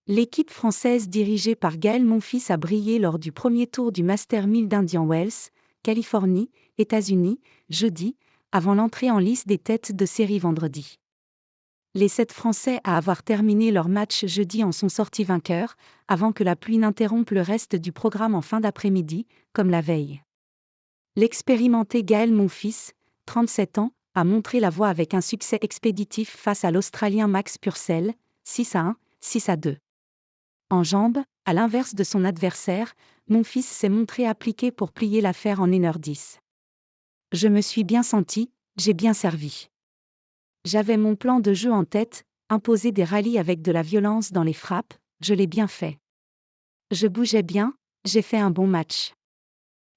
L'équipe française dirigée par Gaël Monfils a brillé lors du premier tour du Master 1000 d'Indian Wells, Californie, États-Unis, jeudi, avant l'entrée en lice des têtes de série vendredi. Les 7 Français à avoir terminé leur match jeudi en sont sortis vainqueurs, avant que la pluie n'interrompe le reste du programme en fin d'après-midi, comme la veille. L'expérimenté Gaël Monfils, 37 ans, a montré la voie avec un succès expéditif face à l'Australien Max Purcell, 6-1, 6-2. En jambes, à l'inverse de son adversaire, Monfils s'est montré appliqué pour plier l'affaire en 1h10. Je me suis bien senti, j'ai bien servi. J'avais mon plan de jeu en tête, imposer des rallyes avec de la violence dans les frappes, je l'ai bien fait. Je bougeais bien, j'ai fait un bon match.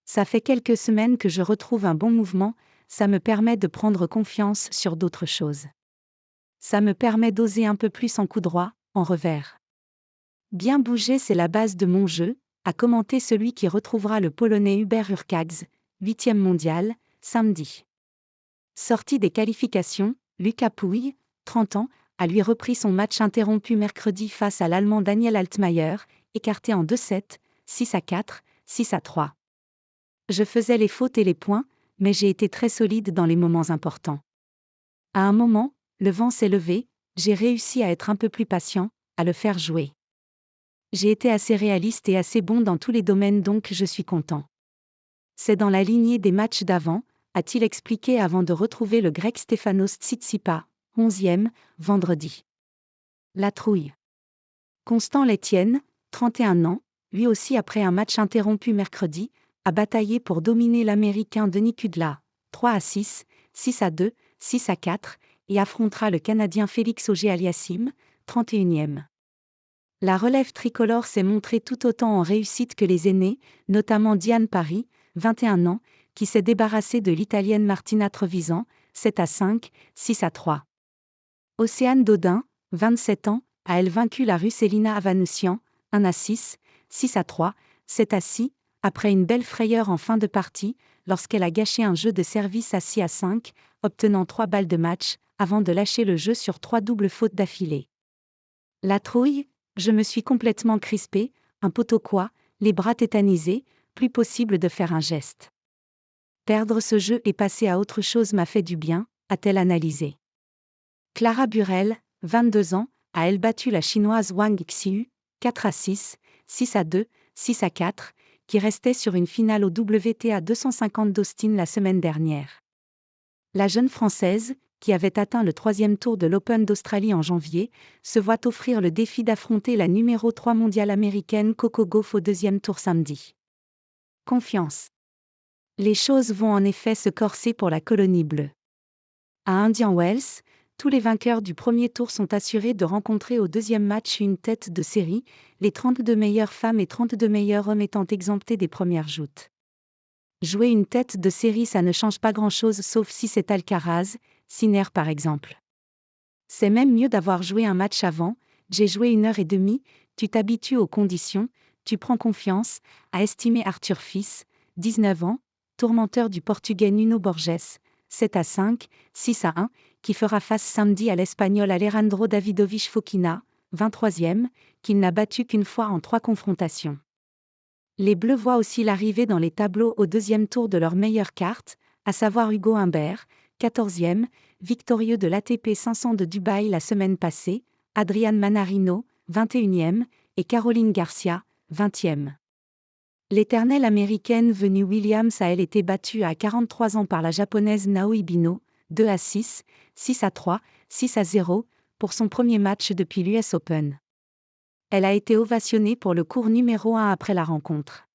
Ça fait quelques semaines que je retrouve un bon mouvement, ça me permet de prendre confiance sur d'autres choses. Ça me permet d'oser un peu plus en coup droit, en revers. Bien bouger, c'est la base de mon jeu, a commenté celui qui retrouvera le Polonais Hubert Hurkacz, 8e mondial, samedi. Sorti des qualifications, Lucas Pouille, 30 ans, a lui repris son match interrompu mercredi face à l'Allemand Daniel Altmaier, écarté en 2-7, 6-4, 6-3. Je faisais les fautes et les points, mais j'ai été très solide dans les moments importants. À un moment, le vent s'est levé, j'ai réussi à être un peu plus patient, à le faire jouer. J'ai été assez réaliste et assez bon dans tous les domaines, donc je suis content. C'est dans la lignée des matchs d'avant, a-t-il expliqué avant de retrouver le Grec Stefanos Tsitsipas, 11e, vendredi. La trouille. Constant Lestienne, 31 ans, lui aussi après un match interrompu mercredi, a bataillé pour dominer l'Américain Denis Kudla, 3-6, 6-2, 6-4, et affrontera le Canadien Félix Auger-Aliassime, 31e. La relève tricolore s'est montrée tout autant en réussite que les aînés, notamment Diane Paris, 21 ans, qui s'est débarrassée de l'Italienne Martina Trevisan, 7-5, 6-3. Océane Dodin, 27 ans, a elle vaincu la Russe Elina Avanussian, 1-6, 6-3, 7-6, après une belle frayeur en fin de partie, lorsqu'elle a gâché un jeu de service à 6-5, obtenant 3 balles de match, avant de lâcher le jeu sur 3 doubles fautes d'affilée. La trouille, je me suis complètement crispé, un poteau quoi, les bras tétanisés, plus possible de faire un geste. Perdre ce jeu et passer à autre chose m'a fait du bien, a-t-elle analysé. Clara Burel, 22 ans, a elle battu la chinoise Wang Xiu, 4-6, 6-2, 6-4, qui restait sur une finale au WTA 250 d'Austin la semaine dernière. La jeune Française, qui avait atteint le 3e tour de l'Open d'Australie en janvier, se voit offrir le défi d'affronter la numéro 3 mondiale américaine Coco Gauff au 2e tour samedi. Confiance. Les choses vont en effet se corser pour la colonie bleue. À Indian Wells, tous les vainqueurs du premier tour sont assurés de rencontrer au 2e match une tête de série, les 32 meilleures femmes et 32 meilleurs hommes étant exemptés des premières joutes. Jouer une tête de série, ça ne change pas grand-chose sauf si c'est Alcaraz, Sinner par exemple. C'est même mieux d'avoir joué un match avant, j'ai joué 1h30, tu t'habitues aux conditions, tu prends confiance, a estimé Arthur Fils, 19 ans, tourmenteur du Portugais Nuno Borges, 7-5, 6-1, qui fera face samedi à l'Espagnol Alejandro Davidovich Fokina, 23e, qu'il n'a battu qu'une fois en 3 confrontations. Les Bleus voient aussi l'arrivée dans les tableaux au 2e tour de leur meilleure carte, à savoir Hugo Humbert, 14e, victorieux de l'ATP 500 de Dubaï la semaine passée, Adrian Manarino, 21e, et Caroline Garcia, 20e. L'éternelle américaine Venus Williams a elle été battue à 43 ans par la japonaise Naomi Bino, 2-6, 6-3, 6-0, pour son premier match depuis l'US Open. Elle a été ovationnée pour le court numéro 1 après la rencontre.